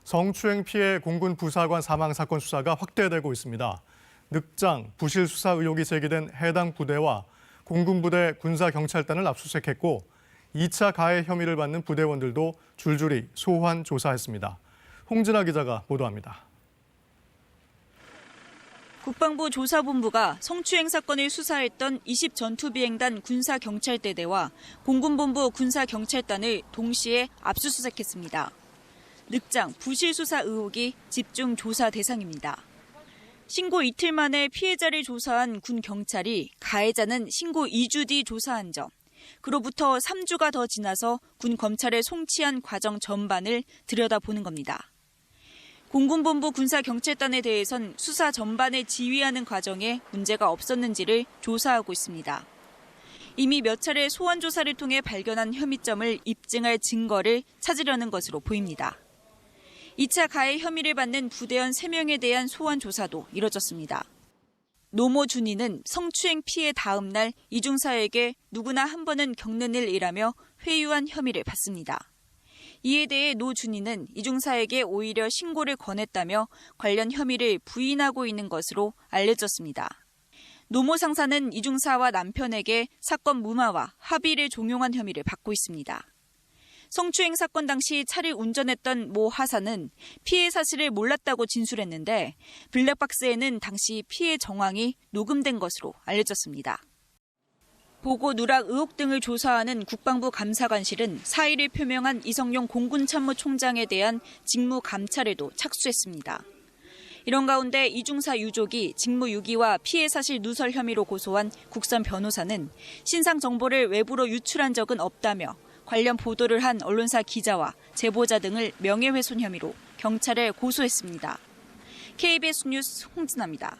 성추행 피해 공군 부사관 사망 사건 수사가 확대되고 있습니다. 늑장, 부실 수사 의혹이 제기된 해당 부대와 공군부대 군사경찰단을 압수수색했고 2차 가해 혐의를 받는 부대원들도 줄줄이 소환 조사했습니다. 홍진아 기자가 보도합니다. 국방부 조사본부가 성추행 사건을 수사했던 20전투비행단 군사경찰대대와 공군본부 군사경찰단을 동시에 압수수색했습니다. 늑장, 부실 수사 의혹이 집중 조사 대상입니다. 신고 이틀 만에 피해자를 조사한 군 경찰이 가해자는 신고 2주 뒤 조사한 점, 그로부터 3주가 더 지나서 군 검찰에 송치한 과정 전반을 들여다보는 겁니다. 공군본부 군사경찰단에 대해선 수사 전반을 지휘하는 과정에 문제가 없었는지를 조사하고 있습니다. 이미 몇 차례 소환 조사를 통해 발견한 혐의점을 입증할 증거를 찾으려는 것으로 보입니다. 2차 가해 혐의를 받는 부대원 3명에 대한 소환 조사도 이뤄졌습니다. 노모 준이는 성추행 피해 다음 날 이중사에게 누구나 한 번은 겪는 일이라며 회유한 혐의를 받습니다. 이에 대해 노 준이는 이중사에게 오히려 신고를 권했다며 관련 혐의를 부인하고 있는 것으로 알려졌습니다. 노모 상사는 이중사와 남편에게 사건 무마와 합의를 종용한 혐의를 받고 있습니다. 성추행 사건 당시 차를 운전했던 모 하사는 피해 사실을 몰랐다고 진술했는데 블랙박스에는 당시 피해 정황이 녹음된 것으로 알려졌습니다. 보고 누락 의혹 등을 조사하는 국방부 감사관실은 사의를 표명한 이성용 공군참모총장에 대한 직무 감찰에도 착수했습니다. 이런 가운데 이중사 유족이 직무유기와 피해 사실 누설 혐의로 고소한 국선 변호사는 신상 정보를 외부로 유출한 적은 없다며 관련 보도를 한 언론사 기자와 제보자 등을 명예훼손 혐의로 경찰에 고소했습니다. KBS 뉴스 홍진아입니다.